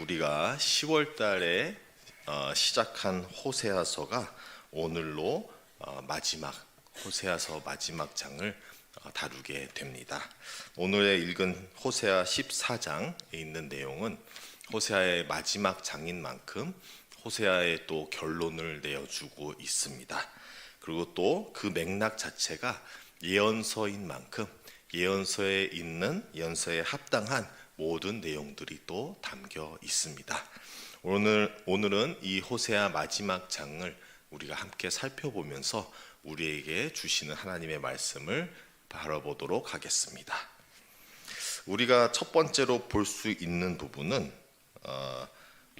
우리가 10월 달에 시작한 호세아서가 오늘로 마지막 호세아서 마지막 장을 다루게 됩니다. 오늘의 읽은 호세아 14장에 있는 내용은 호세아의 마지막 장인 만큼 호세아의 또 결론을 내어주고 있습니다. 그리고 또 그 맥락 자체가 예언서인 만큼 예언서에 있는 예언서에 합당한 모든 내용들이 또 담겨 있습니다. 오늘은 이 호세아 마지막 장을 우리가 함께 살펴보면서 우리에게 주시는 하나님의 말씀을 바라보도록 하겠습니다. 우리가 첫 번째로 볼 수 있는 부분은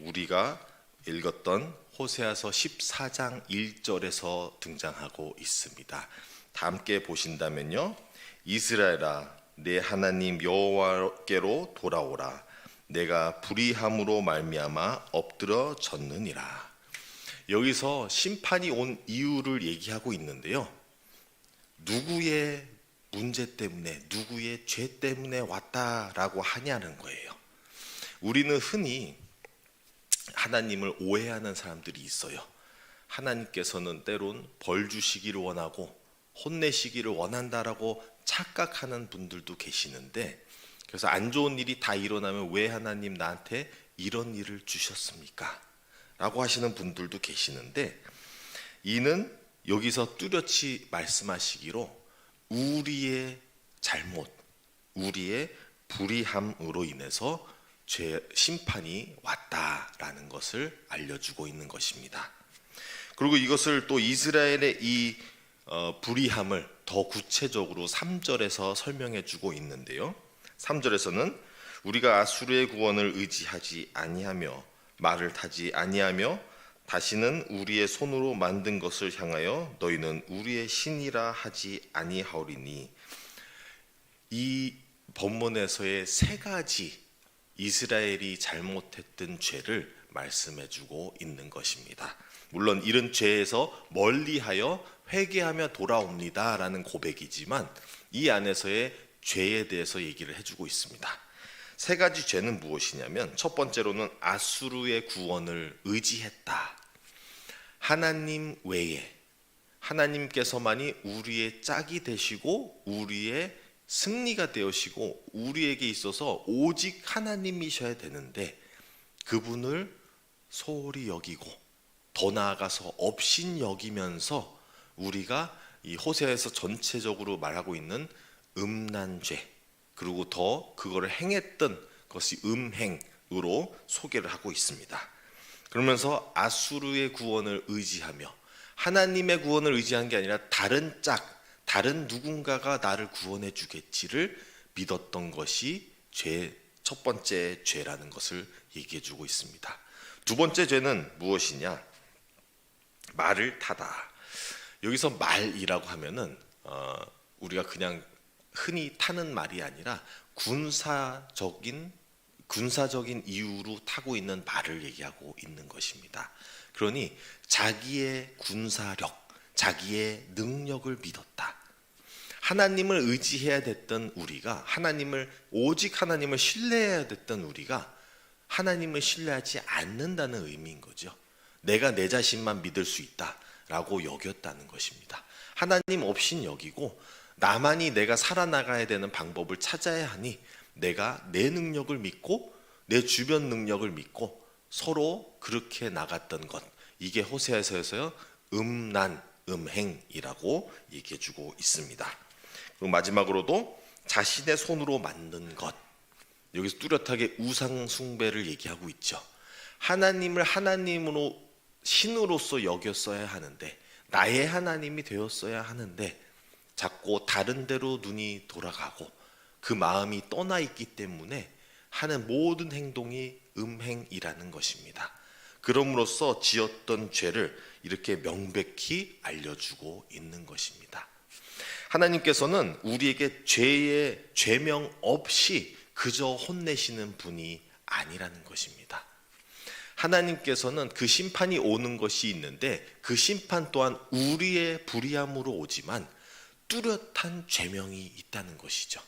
우리가 읽었던 호세아서 14장 1절에서 등장하고 있습니다. 다 함께 보신다면요. 이스라엘아 내 하나님 여호와께로 돌아오라. 내가 불의함으로 말미암아 엎드러 졌느니라. 여기서 심판이 온 이유를 얘기하고 있는데요. 누구의 문제 때문에, 누구의 죄 때문에 왔다라고 하냐는 거예요. 우리는 흔히 하나님을 오해하는 사람들이 있어요. 하나님께서는 때론 벌 주시기를 원하고 혼내시기를 원한다라고 착각하는 분들도 계시는데, 그래서 안 좋은 일이 다 일어나면 왜 하나님 나한테 이런 일을 주셨습니까? 라고 하시는 분들도 계시는데, 이는 여기서 뚜렷이 말씀하시기로 우리의 잘못, 우리의 불의함으로 인해서 심판이 왔다라는 것을 알려주고 있는 것입니다. 그리고 이것을 또 이스라엘의 이 불의함을 더 구체적으로 3절에서 설명해 주고 있는데요. 3절에서는 우리가 아수르의 구원을 의지하지 아니하며 말을 타지 아니하며 다시는 우리의 손으로 만든 것을 향하여 너희는 우리의 신이라 하지 아니하오리니, 이 본문에서의 세 가지 이스라엘이 잘못했던 죄를 말씀해 주고 있는 것입니다. 물론 이런 죄에서 멀리하여 회개하며 돌아옵니다 라는 고백이지만 이 안에서의 죄에 대해서 얘기를 해주고 있습니다. 세 가지 죄는 무엇이냐면, 첫 번째로는 아수르의 구원을 의지했다. 하나님 외에 하나님께서만이 우리의 짝이 되시고 우리의 승리가 되시고 우리에게 있어서 오직 하나님이셔야 되는데, 그분을 소홀히 여기고 더 나아가서 업신여기면서 우리가 이 호세아에서 전체적으로 말하고 있는 음란죄, 그리고 더 그거를 행했던 것이 음행으로 소개를 하고 있습니다. 그러면서 아수르의 구원을 의지하며 하나님의 구원을 의지한 게 아니라 다른 누군가가 나를 구원해 주겠지를 믿었던 것이 첫 번째 죄라는 것을 얘기해 주고 있습니다. 두 번째 죄는 무엇이냐? 말을 타다. 여기서 말이라고 하면은 우리가 그냥 흔히 타는 말이 아니라 군사적인 이유로 타고 있는 말을 얘기하고 있는 것입니다. 그러니 자기의 군사력, 자기의 능력을 믿었다. 하나님을 의지해야 됐던 우리가, 오직 하나님을 신뢰해야 됐던 우리가 하나님을 신뢰하지 않는다는 의미인 거죠. 내가 내 자신만 믿을 수 있다라고 여겼다는 것입니다. 하나님 없인 여기고 나만이 내가 살아나가야 되는 방법을 찾아야 하니 내가 내 능력을 믿고 내 주변 능력을 믿고 서로 그렇게 나갔던 것, 이게 호세아서에서 음행이라고 얘기해 주고 있습니다. 그리고 마지막으로도 자신의 손으로 만든 것, 여기서 뚜렷하게 우상 숭배를 얘기하고 있죠. 하나님을 하나님으로 신으로서 여겼어야 하는데, 나의 하나님이 되었어야 하는데 자꾸 다른 데로 눈이 돌아가고 그 마음이 떠나 있기 때문에 하는 모든 행동이 음행이라는 것입니다. 그럼으로써 지었던 죄를 이렇게 명백히 알려주고 있는 것입니다. 하나님께서는 우리에게 죄의 죄명 없이 그저 혼내시는 분이 아니라는 것입니다. 하나님께서는 그 심판이 오는 것이 있는데 그 심판 또한 우리의 불의함으로 오지만 뚜렷한 죄명이 있다는 것이죠.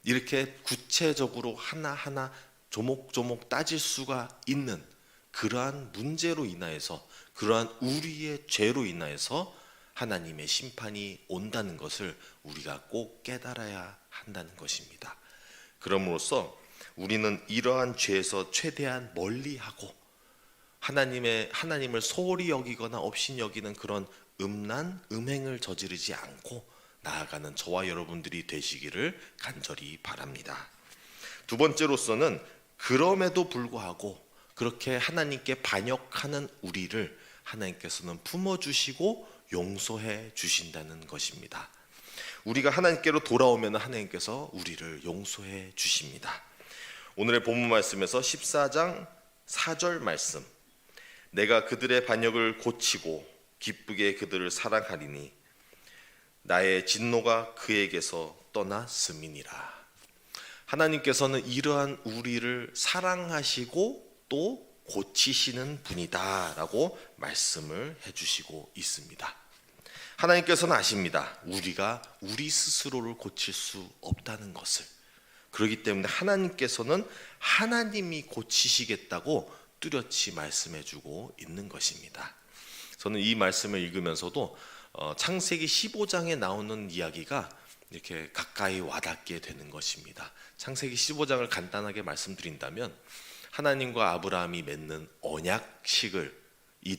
이렇게 구체적으로 하나하나 조목조목 따질 수가 있는 그러한 문제로 인하여서, 그러한 우리의 죄로 인하여서 하나님의 심판이 온다는 것을 우리가 꼭 깨달아야 한다는 것입니다. 그럼으로써 우리는 이러한 죄에서 최대한 멀리하고 하나님을 소홀히 여기거나 없인 여기는 그런 음란, 음행을 저지르지 않고 나아가는 저와 여러분들이 되시기를 간절히 바랍니다. 두 번째로서는 그럼에도 불구하고 그렇게 하나님께 반역하는 우리를 하나님께서는 품어주시고 용서해 주신다는 것입니다. 우리가 하나님께로 돌아오면 하나님께서 우리를 용서해 주십니다. 오늘의 본문 말씀에서 14장 4절 말씀, 내가 그들의 반역을 고치고 기쁘게 그들을 사랑하리니 나의 진노가 그에게서 떠났음이니라. 하나님께서는 이러한 우리를 사랑하시고 또 고치시는 분이다 라고 말씀을 해주시고 있습니다. 하나님께서는 아십니다. 우리가 우리 스스로를 고칠 수 없다는 것을. 그렇기 때문에 하나님께서는 하나님이 고치시겠다고 뚜렷이 말씀해주고 있는 것입니다. 저는 이 말씀을 읽으면서도 창세기 15장에 나오는 이야기가 이렇게 가까이 와닿게 되는 것입니다. 창세기 15장을 간단하게 말씀드린다면 하나님과 아브라함이 맺는 언약식을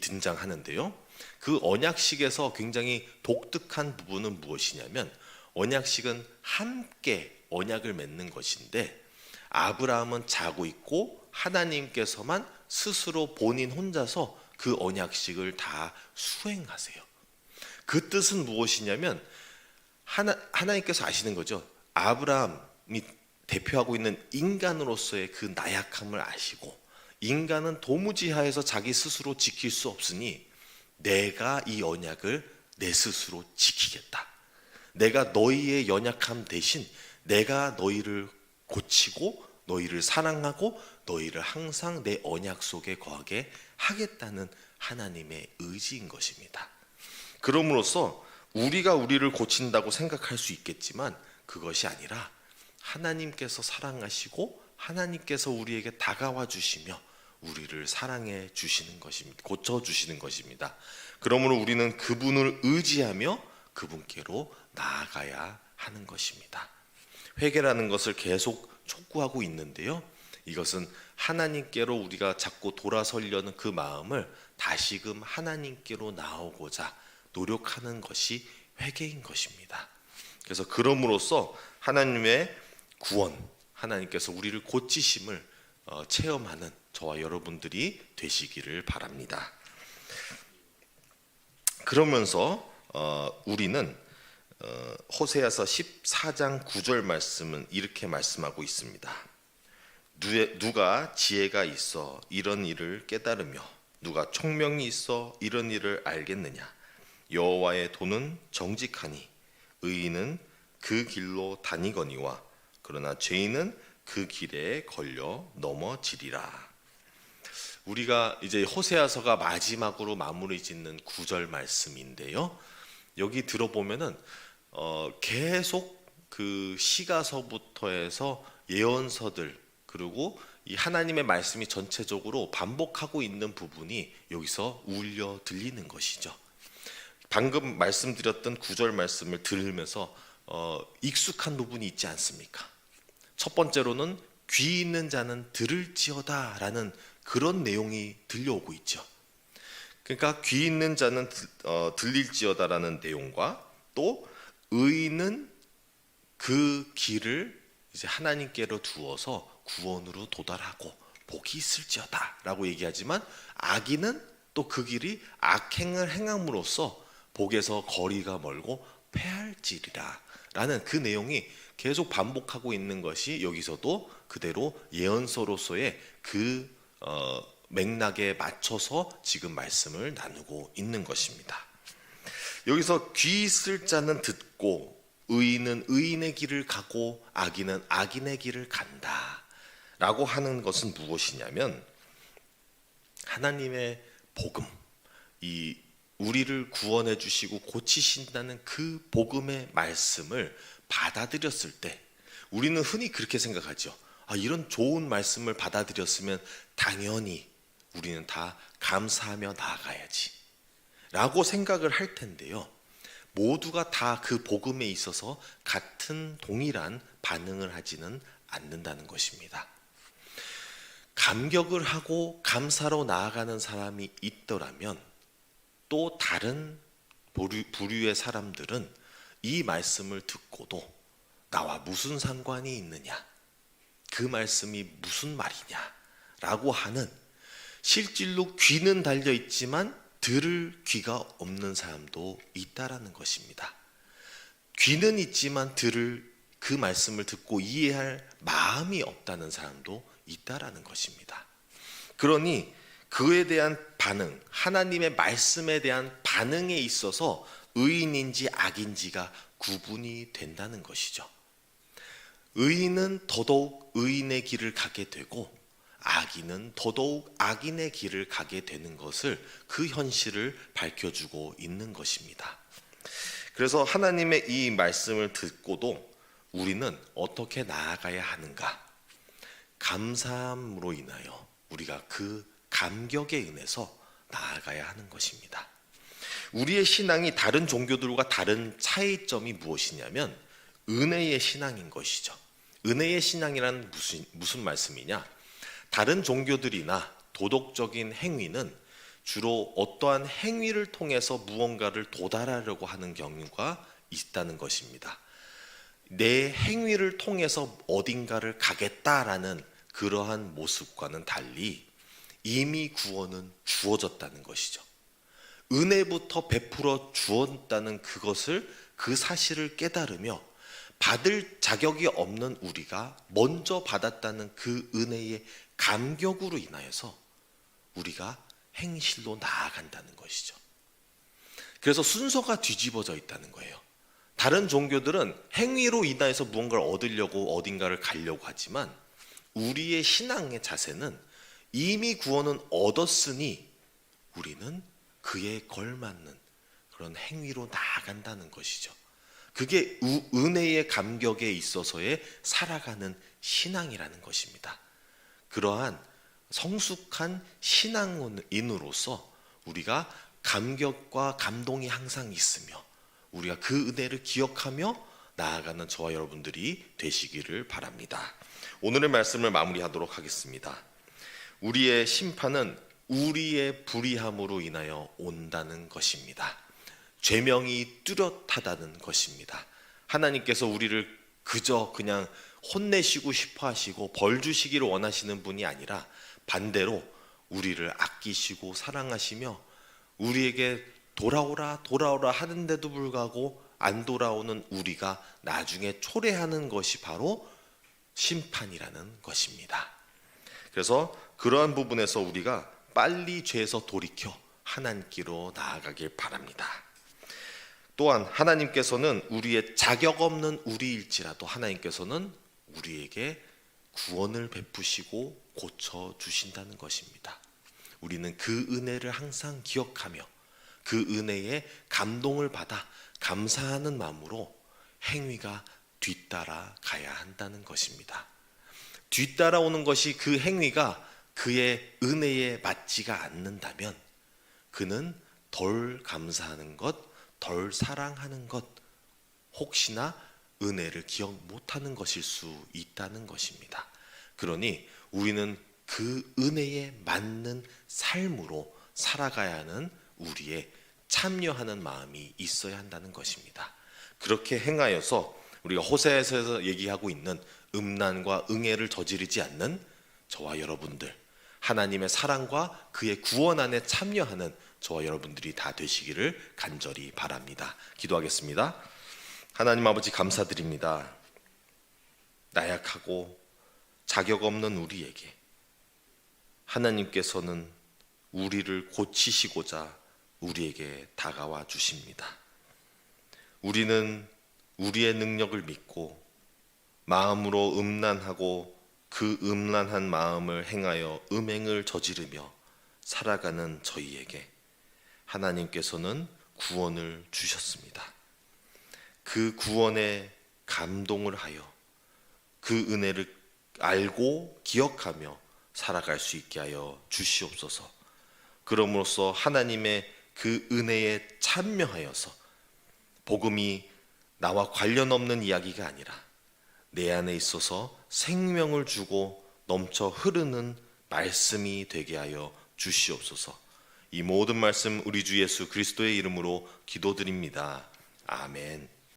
등장하는데요. 그 언약식에서 굉장히 독특한 부분은 무엇이냐면 언약식은 함께 언약을 맺는 것인데 아브라함은 자고 있고 하나님께서만 스스로 본인 혼자서 그 언약식을 다 수행하세요. 그 뜻은 무엇이냐면 하나님께서 아시는 거죠. 아브라함이 대표하고 있는 인간으로서의 그 나약함을 아시고 인간은 도무지하에서 자기 스스로 지킬 수 없으니 내가 이 언약을 내 스스로 지키겠다. 내가 너희의 연약함 대신 내가 너희를 고치고 너희를 사랑하고 너희를 항상 내 언약 속에 거하게 하겠다는 하나님의 의지인 것입니다. 그럼으로써 우리가 우리를 고친다고 생각할 수 있겠지만 그것이 아니라 하나님께서 사랑하시고 하나님께서 우리에게 다가와 주시며 우리를 사랑해 주시는 것입니다. 고쳐 주시는 것입니다. 그러므로 우리는 그분을 의지하며 그분께로 나아가야 하는 것입니다. 회개라는 것을 계속 촉구하고 있는데요. 이것은 하나님께로 우리가 자꾸 돌아서려는 그 마음을 다시금 하나님께로 나오고자 노력하는 것이 회개인 것입니다. 그래서 그럼으로써 하나님의 구원, 하나님께서 우리를 고치심을 체험하는 저와 여러분들이 되시기를 바랍니다. 그러면서 우리는 호세아서 14장 9절 말씀은 이렇게 말씀하고 있습니다. 누가 지혜가 있어 이런 일을 깨달으며 누가 총명이 있어 이런 일을 알겠느냐. 여호와의 도는 정직하니 의인은 그 길로 다니거니와 그러나 죄인은 그 길에 걸려 넘어지리라. 우리가 이제 호세아서가 마지막으로 마무리 짓는 9절 말씀인데요. 여기 들어보면은 계속 그 시가서부터 해서 예언서들 그리고 이 하나님의 말씀이 전체적으로 반복하고 있는 부분이 여기서 울려 들리는 것이죠. 방금 말씀드렸던 9절 말씀을 들으면서 익숙한 부분이 있지 않습니까? 첫 번째로는 귀 있는 자는 들을지어다 라는 그런 내용이 들려오고 있죠. 그러니까 귀 있는 자는 들릴지어다 라는 내용과 또 의인은 그 길을 이제 하나님께로 두어서 구원으로 도달하고 복이 있을지어다 라고 얘기하지만 악인은 또 그 길이 악행을 행함으로써 복에서 거리가 멀고 패할지리라 라는 그 내용이 계속 반복하고 있는 것이 여기서도 그대로 예언서로서의 그 맥락에 맞춰서 지금 말씀을 나누고 있는 것입니다. 여기서 귀 있을 자는 듣고 의인은 의인의 길을 가고 악인은 악인의 길을 간다 라고 하는 것은 무엇이냐면 하나님의 복음, 이 우리를 구원해 주시고 고치신다는 그 복음의 말씀을 받아들였을 때 우리는 흔히 그렇게 생각하죠. 이런 좋은 말씀을 받아들였으면 당연히 우리는 다 감사하며 나아가야지 라고 생각을 할 텐데요, 모두가 다 그 복음에 있어서 같은 동일한 반응을 하지는 않는다는 것입니다. 감격을 하고 감사로 나아가는 사람이 있더라면 또 다른 부류의 사람들은 이 말씀을 듣고도 나와 무슨 상관이 있느냐, 그 말씀이 무슨 말이냐 라고 하는, 실질로 귀는 달려 있지만 들을 귀가 없는 사람도 있다라는 것입니다. 귀는 있지만 들을 그 말씀을 듣고 이해할 마음이 없다는 사람도 있다라는 것입니다. 그러니 그에 대한 반응, 하나님의 말씀에 대한 반응에 있어서 의인인지 악인지가 구분이 된다는 것이죠. 의인은 더더욱 의인의 길을 가게 되고 악인은 더더욱 악인의 길을 가게 되는 것을, 그 현실을 밝혀주고 있는 것입니다. 그래서 하나님의 이 말씀을 듣고도 우리는 어떻게 나아가야 하는가? 감사함으로 인하여 우리가 그 감격에 인해서 나아가야 하는 것입니다. 우리의 신앙이 다른 종교들과 다른 차이점이 무엇이냐면 은혜의 신앙인 것이죠. 은혜의 신앙이란 무슨 말씀이냐? 다른 종교들이나 도덕적인 행위는 주로 어떠한 행위를 통해서 무언가를 도달하려고 하는 경우가 있다는 것입니다. 내 행위를 통해서 어딘가를 가겠다라는 그러한 모습과는 달리 이미 구원은 주어졌다는 것이죠. 은혜부터 베풀어 주었다는 그 사실을 깨달으며 받을 자격이 없는 우리가 먼저 받았다는 그 은혜의 감격으로 인하여서 우리가 행실로 나아간다는 것이죠. 그래서 순서가 뒤집어져 있다는 거예요. 다른 종교들은 행위로 인하여서 무언가를 얻으려고 어딘가를 가려고 하지만 우리의 신앙의 자세는 이미 구원은 얻었으니 우리는 그에 걸맞는 그런 행위로 나아간다는 것이죠. 그게 은혜의 감격에 있어서의 살아가는 신앙이라는 것입니다. 그러한 성숙한 신앙인으로서 우리가 감격과 감동이 항상 있으며 우리가 그 은혜를 기억하며 나아가는 저와 여러분들이 되시기를 바랍니다. 오늘의 말씀을 마무리하도록 하겠습니다. 우리의 심판은 우리의 불의함으로 인하여 온다는 것입니다. 죄명이 뚜렷하다는 것입니다. 하나님께서 우리를 그냥 혼내시고 싶어 하시고 벌 주시기를 원하시는 분이 아니라 반대로 우리를 아끼시고 사랑하시며 우리에게 돌아오라 하는데도 불구하고 안 돌아오는 우리가 나중에 초래하는 것이 바로 심판이라는 것입니다. 그래서 그러한 부분에서 우리가 빨리 죄에서 돌이켜 하나님께로 나아가길 바랍니다. 또한 하나님께서는 우리의 자격 없는 우리일지라도 하나님께서는 우리에게 구원을 베푸시고 고쳐주신다는 것입니다. 우리는 그 은혜를 항상 기억하며 그 은혜에 감동을 받아 감사하는 마음으로 행위가 뒤따라 가야 한다는 것입니다. 뒤따라오는 것이 그 행위가 그의 은혜에 맞지가 않는다면 그는 덜 감사하는 것, 덜 사랑하는 것, 혹시나 은혜를 기억 못하는 것일 수 있다는 것입니다. 그러니 우리는 그 은혜에 맞는 삶으로 살아가야 하는 우리의 참여하는 마음이 있어야 한다는 것입니다. 그렇게 행하여서 우리가 호세아서에서 얘기하고 있는 음란과 응애를 저지르지 않는 저와 여러분들, 하나님의 사랑과 그의 구원 안에 참여하는 저와 여러분들이 다 되시기를 간절히 바랍니다. 기도하겠습니다. 하나님 아버지 감사드립니다. 나약하고 자격 없는 우리에게 하나님께서는 우리를 고치시고자 우리에게 다가와 주십니다. 우리는 우리의 능력을 믿고 마음으로 음란하고 그 음란한 마음을 행하여 음행을 저지르며 살아가는 저희에게 하나님께서는 구원을 주셨습니다. 그 구원에 감동을 하여 그 은혜를 알고 기억하며 살아갈 수 있게 하여 주시옵소서. 그럼으로써 하나님의 그 은혜에 참여하여서 복음이 나와 관련 없는 이야기가 아니라 내 안에 있어서 생명을 주고 넘쳐 흐르는 말씀이 되게 하여 주시옵소서. 이 모든 말씀 우리 주 예수 그리스도의 이름으로 기도드립니다. 아멘.